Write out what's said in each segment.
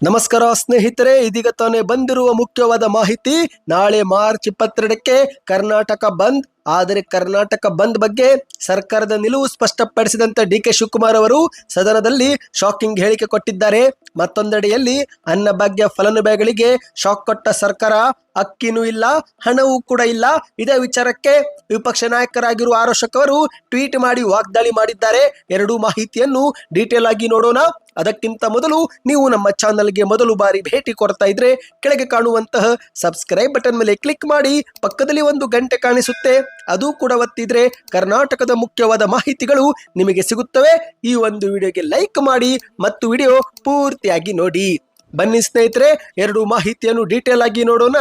ನಮಸ್ಕಾರ ಸ್ನೇಹಿತರೆ, ಇದೀಗ ತಾನೇ ಬಂದಿರುವ ಮುಖ್ಯವಾದ ಮಾಹಿತಿ. ನಾಳೆ ಮಾರ್ಚ್ 22ಕ್ಕೆ ಕರ್ನಾಟಕ ಬಂದ್. ಆದರೆ ಕರ್ನಾಟಕ ಬಂದ್ ಬಗ್ಗೆ ಸರ್ಕಾರದ ನಿಲುವು ಸ್ಪಷ್ಟಪಡಿಸಿದಂತ ಡಿ.ಕೆ. ಶಿವಕುಮಾರ್ ಅವರು ಸದನದಲ್ಲಿ ಶಾಕಿಂಗ್ ಹೇಳಿಕೆ ಕೊಟ್ಟಿದ್ದಾರೆ. ಮತ್ತೊಂದೆಡೆಯಲ್ಲಿ ಅನ್ನಭಾಗ್ಯ ಫಲಾನುಭವಿಗಳಿಗೆ ಶಾಕ್ ಕೊಟ್ಟ ಸರ್ಕಾರ, ಅಕ್ಕಿನೂ ಇಲ್ಲ, ಹಣವೂ ಕೂಡ ಇಲ್ಲ. ಇದೇ ವಿಚಾರಕ್ಕೆ ವಿಪಕ್ಷ ನಾಯಕರಾಗಿರುವ ಆರೋಶಕ್ ಅವರು ಟ್ವೀಟ್ ಮಾಡಿ ವಾಗ್ದಾಳಿ ಮಾಡಿದ್ದಾರೆ. ಎರಡೂ ಮಾಹಿತಿಯನ್ನು ಡೀಟೇಲ್ ಆಗಿ ನೋಡೋಣ. ಅದಕ್ಕಿಂತ ಮೊದಲು ನೀವು ನಮ್ಮ ಚಾನಲ್ಗೆ ಮೊದಲು ಬಾರಿ ಭೇಟಿ ಕೊಡ್ತಾ ಇದ್ರೆ ಕೆಳಗೆ ಕಾಣುವಂತಹ ಸಬ್ಸ್ಕ್ರೈಬ್ ಬಟನ್ ಮೇಲೆ ಕ್ಲಿಕ್ ಮಾಡಿ. ಪಕ್ಕದಲ್ಲಿ ಒಂದು ಗಂಟೆ ಕಾಣಿಸುತ್ತೆ, ಅದು ಕೂಡ ಒತ್ತಿದ್ರೆ ಕರ್ನಾಟಕದ ಮುಖ್ಯವಾದ ಮಾಹಿತಿಗಳು ನಿಮಗೆ ಸಿಗುತ್ತವೆ. ಈ ಒಂದು ವಿಡಿಯೋಗೆ ಲೈಕ್ ಮಾಡಿ ಮತ್ತು ವಿಡಿಯೋ ಪೂರ್ತಿಯಾಗಿ ನೋಡಿ. ಬನ್ನಿ ಸ್ನೇಹಿತರೆ, ಎರಡು ಮಾಹಿತಿಯನ್ನು ಡೀಟೇಲ್ ಆಗಿ ನೋಡೋಣ.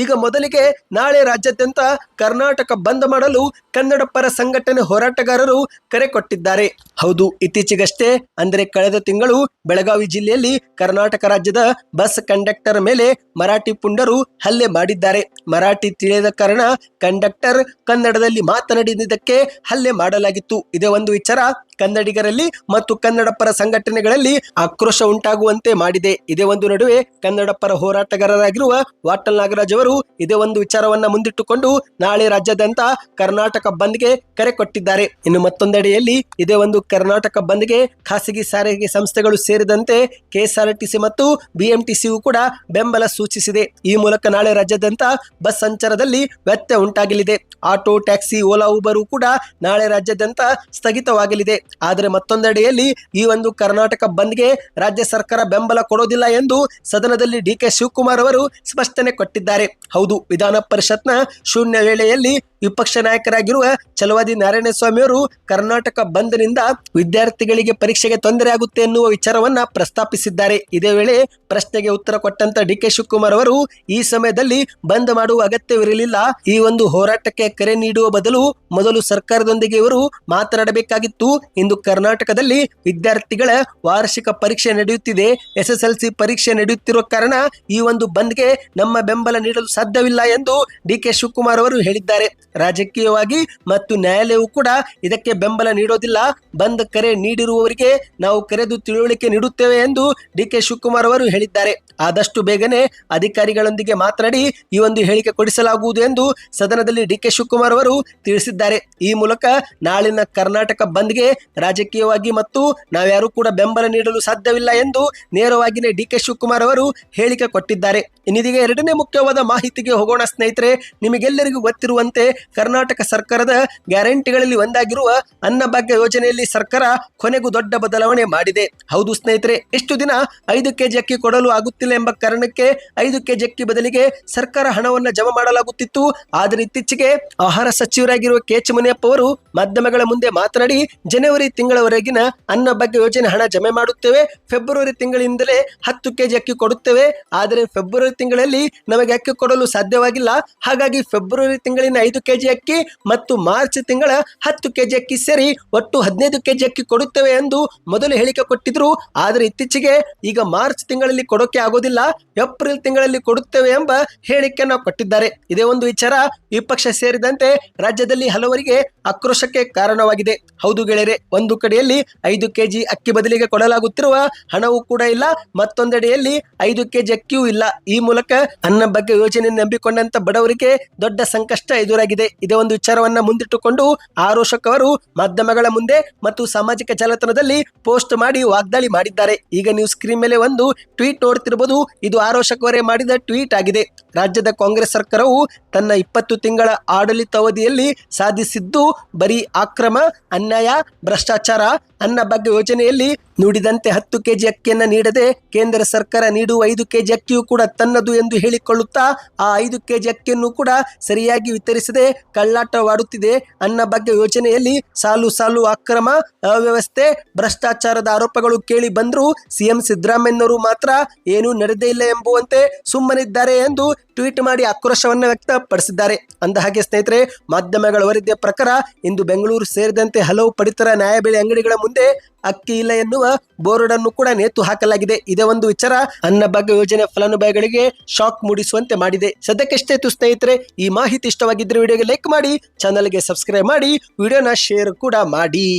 ಈಗ ಮೊದಲಿಗೆ ನಾಳೆ ರಾಜ್ಯಾದ್ಯಂತ ಕರ್ನಾಟಕ ಬಂದ್ ಮಾಡಲು ಕನ್ನಡ ಪರ ಸಂಘಟನೆ ಹೋರಾಟಗಾರರು ಕರೆ ಕೊಟ್ಟಿದ್ದಾರೆ. ಹೌದು, ಇತ್ತೀಚೆಗಷ್ಟೇ ಅಂದರೆ ಕಳೆದ ತಿಂಗಳು ಬೆಳಗಾವಿ ಜಿಲ್ಲೆಯಲ್ಲಿ ಕರ್ನಾಟಕ ರಾಜ್ಯದ ಬಸ್ ಕಂಡಕ್ಟರ್ ಮೇಲೆ ಮರಾಠಿ ಪುಂಡರು ಹಲ್ಲೆ ಮಾಡಿದ್ದಾರೆ. ಮರಾಠಿ ತಿಳಿಯದ ಕಾರಣ ಕಂಡಕ್ಟರ್ ಕನ್ನಡದಲ್ಲಿ ಮಾತನಾಡಿದ್ದಕ್ಕೆ ಹಲ್ಲೆ ಮಾಡಲಾಗಿತ್ತು. ಇದೇ ಒಂದು ವಿಚಾರ ಕನ್ನಡಿಗರಲ್ಲಿ ಮತ್ತು ಕನ್ನಡ ಪರ ಸಂಘಟನೆಗಳಲ್ಲಿ ಆಕ್ರೋಶ ಉಂಟಾಗುವಂತೆ ಮಾಡಿದೆ. ಇದೇ ಒಂದು ನಡುವೆ ಕನ್ನಡ ಪರ ಹೋರಾಟಗಾರರಾಗಿರುವ ವಾಟಾಳ್ ನಾಗರಾಜ್ ಅವರು ಇದೇ ಒಂದು ವಿಚಾರವನ್ನ ಮುಂದಿಟ್ಟುಕೊಂಡು ನಾಳೆ ರಾಜ್ಯಾದ್ಯಂತ ಕರ್ನಾಟಕ ಬಂದ್ಗೆ ಕರೆ ಕೊಟ್ಟಿದ್ದಾರೆ. ಇನ್ನು ಮತ್ತೊಂದೆಡೆಯಲ್ಲಿ ಇದೇ ಒಂದು ಕರ್ನಾಟಕ ಬಂದ್ಗೆ ಖಾಸಗಿ ಸಾರಿಗೆ ಸಂಸ್ಥೆಗಳು ಸೇರಿದಂತೆ ಕೆಎಸ್ಆರ್ಟಿಸಿ ಮತ್ತು ಬಿಎಂಟಿಸಿಯು ಕೂಡ ಬೆಂಬಲ ಸೂಚಿಸಿದೆ. ಈ ಮೂಲಕ ನಾಳೆ ರಾಜ್ಯಾದ್ಯಂತ ಬಸ್ ಸಂಚಾರದಲ್ಲಿ ವ್ಯತ್ಯಯ ಉಂಟಾಗಲಿದೆ. ಆಟೋ, ಟ್ಯಾಕ್ಸಿ, ಓಲಾ, ಉಬರ್ ಕೂಡ ನಾಳೆ ರಾಜ್ಯಾದ್ಯಂತ ಸ್ಥಗಿತವಾಗಲಿದೆ. ಆದರೆ ಮತ್ತೊಂದೆಡೆಯಲ್ಲಿ ಈ ಒಂದು ಕರ್ನಾಟಕ ಬಂದ್ಗೆ ರಾಜ್ಯ ಸರ್ಕಾರ ಬೆಂಬಲ ಕೊಡೋದಿಲ್ಲ ಎಂದು ಸದನದಲ್ಲಿ ಡಿ.ಕೆ. ಶಿವಕುಮಾರ್ ಅವರು ಸ್ಪಷ್ಟನೆ ಕೊಟ್ಟಿದ್ದಾರೆ. ಹೌದು, ವಿಧಾನ ಪರಿಷತ್ನ ಶೂನ್ಯ ವೇಳೆಯಲ್ಲಿ ವಿಪಕ್ಷ ನಾಯಕರಾಗಿರುವ ಛಲವಾದಿ ನಾರಾಯಣಸ್ವಾಮಿ ಅವರು ಕರ್ನಾಟಕ ಬಂದ್ನಿಂದ ವಿದ್ಯಾರ್ಥಿಗಳಿಗೆ ಪರೀಕ್ಷೆಗೆ ತೊಂದರೆ ಆಗುತ್ತೆ ಎನ್ನುವ ವಿಚಾರವನ್ನ ಪ್ರಸ್ತಾಪಿಸಿದ್ದಾರೆ. ಇದೇ ವೇಳೆ ಪ್ರಶ್ನೆಗೆ ಉತ್ತರ ಕೊಟ್ಟಂತ ಡಿ.ಕೆ. ಶಿವಕುಮಾರ್ ಅವರು ಈ ಸಮಯದಲ್ಲಿ ಬಂದ್ ಮಾಡುವ ಅಗತ್ಯವಿರಲಿಲ್ಲ. ಈ ಒಂದು ಹೋರಾಟಕ್ಕೆ ಕರೆ ನೀಡುವ ಬದಲು ಮೊದಲು ಸರ್ಕಾರದೊಂದಿಗೆ ಇವರು ಮಾತನಾಡಬೇಕಾಗಿತ್ತು. ಇಂದು ಕರ್ನಾಟಕದಲ್ಲಿ ವಿದ್ಯಾರ್ಥಿಗಳ ವಾರ್ಷಿಕ ಪರೀಕ್ಷೆ ನಡೆಯುತ್ತಿದೆ. SSLC ಪರೀಕ್ಷೆ ನಡೆಯುತ್ತಿರುವ ಕಾರಣ ಈ ಒಂದು ಬಂದ್ಗೆ ನಮ್ಮ ಬೆಂಬಲ ನೀಡಲು ಸಾಧ್ಯವಿಲ್ಲ ಎಂದು ಡಿ.ಕೆ. ಶಿವಕುಮಾರ್ ಅವರು ಹೇಳಿದ್ದಾರೆ. ರಾಜಕೀಯವಾಗಿ ಮತ್ತು ನ್ಯಾಯಾಲಯವು ಕೂಡ ಇದಕ್ಕೆ ಬೆಂಬಲ ನೀಡೋದಿಲ್ಲ. ಬಂದ್ ಕರೆ ನೀಡಿರುವವರಿಗೆ ನಾವು ಕರೆದು ತಿಳುವಳಿಕೆ ನೀಡುತ್ತೇವೆ ಎಂದು ಡಿ.ಕೆ. ಶಿವಕುಮಾರ್ ಅವರು ಹೇಳಿದ್ದಾರೆ. ಆದಷ್ಟು ಬೇಗನೆ ಅಧಿಕಾರಿಗಳೊಂದಿಗೆ ಮಾತನಾಡಿ ಈ ಒಂದು ಹೇಳಿಕೆ ಕೊಡಿಸಲಾಗುವುದು ಎಂದು ಸದನದಲ್ಲಿ ಡಿ.ಕೆ. ಶಿವಕುಮಾರ್ ಅವರು ತಿಳಿಸಿದ್ದಾರೆ. ಈ ಮೂಲಕ ನಾಳಿನ ಕರ್ನಾಟಕ ಬಂದ್ಗೆ ರಾಜಕೀಯವಾಗಿ ಮತ್ತು ನಾವ್ಯಾರು ಕೂಡ ಬೆಂಬಲ ನೀಡಲು ಸಾಧ್ಯವಿಲ್ಲ ಎಂದು ನೇರವಾಗಿಯೇ ಡಿ.ಕೆ. ಶಿವಕುಮಾರ್ ಅವರು ಹೇಳಿಕೆ ಕೊಟ್ಟಿದ್ದಾರೆ. ಇನ್ನಿದೀಗ ಎರಡನೇ ಮುಖ್ಯವಾದ ಮಾಹಿತಿಗೆ ಹೋಗೋಣ ಸ್ನೇಹಿತರೆ. ನಿಮಗೆಲ್ಲರಿಗೂ ಗೊತ್ತಿರುವಂತೆ ಕರ್ನಾಟಕ ಸರ್ಕಾರದ ಗ್ಯಾರಂಟಿಗಳಲ್ಲಿ ಒಂದಾಗಿರುವ ಅನ್ನಭಾಗ್ಯ ಯೋಜನೆಯಲ್ಲಿ ಸರ್ಕಾರ ಕೊನೆಗೂ ದೊಡ್ಡ ಬದಲಾವಣೆ ಮಾಡಿದೆ. ಹೌದು ಸ್ನೇಹಿತರೆ, ಎಷ್ಟು ದಿನ 5 ಕೆಜಿ ಅಕ್ಕಿ ಕೊಡಲು ಆಗುತ್ತಿಲ್ಲ ಎಂಬ ಕಾರಣಕ್ಕೆ 5 ಕೆಜಿ ಅಕ್ಕಿ ಬದಲಿಗೆ ಸರ್ಕಾರ ಹಣವನ್ನು ಜಮಾ ಮಾಡಲಾಗುತ್ತಿತ್ತು. ಆದರೆ ಇತ್ತೀಚೆಗೆ ಆಹಾರ ಸಚಿವರಾಗಿರುವ ಕೆ.ಎಚ್. ಮುನಿಯಪ್ಪ ಅವರು ಮಾಧ್ಯಮಗಳ ಮುಂದೆ ಮಾತನಾಡಿ ಜನವರಿ ತಿಂಗಳವರೆಗಿನ ಅನ್ನಭಾಗ್ಯ ಯೋಜನೆ ಹಣ ಜಮೆ ಮಾಡುತ್ತೇವೆ, ಫೆಬ್ರವರಿ ತಿಂಗಳಿಂದಲೇ 10 ಕೆಜಿ ಅಕ್ಕಿ ಕೊಡುತ್ತೇವೆ. ಆದರೆ ಫೆಬ್ರವರಿ ತಿಂಗಳಲ್ಲಿ ನಮಗೆ ಅಕ್ಕಿ ಕೊಡಲು ಸಾಧ್ಯವಾಗಿಲ್ಲ. ಹಾಗಾಗಿ ಫೆಬ್ರವರಿ ತಿಂಗಳಿನ 5 ಕೆಜಿ ಅಕ್ಕಿ ಮತ್ತು ಮಾರ್ಚ್ ತಿಂಗಳ 10 ಕೆಜಿ ಅಕ್ಕಿ ಸೇರಿ ಒಟ್ಟು 15 ಕೆಜಿ ಅಕ್ಕಿ ಕೊಡುತ್ತೇವೆ ಎಂದು ಮೊದಲು ಹೇಳಿಕೆ ಕೊಟ್ಟಿದ್ರು. ಆದರೆ ಇತ್ತೀಚೆಗೆ ಈಗ ಮಾರ್ಚ್ ತಿಂಗಳಲ್ಲಿ ಕೊಡೋಕೆ ಆಗೋದಿಲ್ಲ, ಏಪ್ರಿಲ್ ತಿಂಗಳಲ್ಲಿ ಕೊಡುತ್ತೇವೆ ಎಂಬ ಹೇಳಿಕೆಯನ್ನು ಕೊಟ್ಟಿದ್ದಾರೆ. ಇದೇ ಒಂದು ವಿಚಾರ ವಿಪಕ್ಷ ಸೇರಿದಂತೆ ರಾಜ್ಯದಲ್ಲಿ ಹಲವರಿಗೆ ಆಕ್ರೋಶಕ್ಕೆ ಕಾರಣವಾಗಿದೆ. ಹೌದು ಗೆಳೆಯರೆ, ಒಂದು ಕಡೆಯಲ್ಲಿ 5 ಕೆಜಿ ಅಕ್ಕಿ ಬದಲಿಗೆ ಕೊಡಲಾಗುತ್ತಿರುವ ಹಣವೂ ಕೂಡ ಇಲ್ಲ, ಮತ್ತೊಂದೆಡೆಯಲ್ಲಿ 5 ಕೆಜಿ ಅಕ್ಕಿಯೂ ಇಲ್ಲ. ಈ ಮೂಲಕ ಅನ್ನಭಾಗ್ಯ ಯೋಜನೆ ನಂಬಿಕೊಂಡಂತ ಬಡವರಿಗೆ ದೊಡ್ಡ ಸಂಕಷ್ಟ ಎದುರಾಗಿದೆ. ಇದೇ ಒಂದು ವಿಚಾರವನ್ನ ಮುಂದಿಟ್ಟುಕೊಂಡು ಆರೋಶಕ್ ಅವರು ಮಾಧ್ಯಮಗಳ ಮುಂದೆ ಮತ್ತು ಸಾಮಾಜಿಕ ಜಾಲತಾಣದಲ್ಲಿ ಪೋಸ್ಟ್ ಮಾಡಿ ವಾಗ್ದಾಳಿ ಮಾಡಿದ್ದಾರೆ. ಈಗ ನೀವು ಸ್ಕ್ರೀನ್ ಮೇಲೆ ಒಂದು ಟ್ವೀಟ್ ನೋಡ್ತಿರಬಹುದು. ಇದು ಆರೋಶಕ್ ಅವರೇ ಮಾಡಿದ ಟ್ವೀಟ್ ಆಗಿದೆ. ರಾಜ್ಯದ ಕಾಂಗ್ರೆಸ್ ಸರ್ಕಾರವು ತನ್ನ 20 ತಿಂಗಳ ಆಡಳಿತಾವಧಿಯಲ್ಲಿ ಸಾಧಿಸಿದ್ದು ಬರೀ ಅಕ್ರಮ, ಅನ್ಯಾಯ, ಭ್ರಷ್ಟಾಚಾರ. ಅನ್ನಭಾಗ್ಯ ಯೋಜನೆಯಲ್ಲಿ ನುಡಿದಂತೆ 10 ಕೆಜಿ ಅಕ್ಕಿಯನ್ನ ನೀಡದೆ ಕೇಂದ್ರ ಸರ್ಕಾರ ನೀಡುವ 5 ಕೆಜಿ ಅಕ್ಕಿಯೂ ಕೂಡ ತನ್ನದು ಎಂದು ಹೇಳಿಕೊಳ್ಳುತ್ತಾ ಆ 5 ಕೆಜಿ ಅಕ್ಕಿಯನ್ನು ಕೂಡ ಸರಿಯಾಗಿ ವಿತರಿಸದೆ ಕಳ್ಳಾಟವಾಡುತ್ತಿದೆ. ಅನ್ನಭಾಗ್ಯ ಯೋಜನೆಯಲ್ಲಿ ಸಾಲು ಸಾಲು ಅಕ್ರಮ, ಅವ್ಯವಸ್ಥೆ, ಭ್ರಷ್ಟಾಚಾರದ ಆರೋಪಗಳು ಕೇಳಿ ಬಂದರೂ ಸಿಎಂ ಸಿದ್ದರಾಮಯ್ಯನವರು ಮಾತ್ರ ಏನೂ ನಡೆದೇ ಇಲ್ಲ ಎಂಬುವಂತೆ ಸುಮ್ಮನಿದ್ದಾರೆ ಎಂದು ಟ್ವೀಟ್ ಮಾಡಿ ಆಕ್ರೋಶವನ್ನ ವ್ಯಕ್ತಪಡಿಸಿದ್ದಾರೆ. ಅಂದ ಹಾಗೆ ಸ್ನೇಹಿತರೆ, ಮಾಧ್ಯಮಗಳ ವರದಿಯ ಪ್ರಕಾರ ಇಂದು ಬೆಂಗಳೂರು ಸೇರಿದಂತೆ ಹಲವು ಪಡಿತರ ನ್ಯಾಯಬೆಲೆ ಅಂಗಡಿಗಳ ಮುಂದೆ ಅಕ್ಕಿ ಇಲ್ಲ ಎನ್ನುವ ಬೋರ್ಡ್ ಅನ್ನು ಕೂಡ ನೇತು ಹಾಕಲಾಗಿದೆ. ಇದೇ ಒಂದು ವಿಚಾರ ಅನ್ನಭಾಗ್ಯ ಯೋಜನೆ ಫಲಾನುಭವಿಗಳಿಗೆ ಶಾಕ್ ಮೂಡಿಸುವಂತೆ ಮಾಡಿದೆ. ಸದ್ಯಕ್ಕೆ ಇಷ್ಟೇ ಸ್ನೇಹಿತರೆ. ಈ ಮಾಹಿತಿ ಇಷ್ಟವಾಗಿದ್ದರೆ ವಿಡಿಯೋಗೆ ಲೈಕ್ ಮಾಡಿ, ಚಾನಲ್ಗೆ ಸಬ್ಸ್ಕ್ರೈಬ್ ಮಾಡಿ, ವಿಡಿಯೋನ ಶೇರ್ ಕೂಡ ಮಾಡಿ.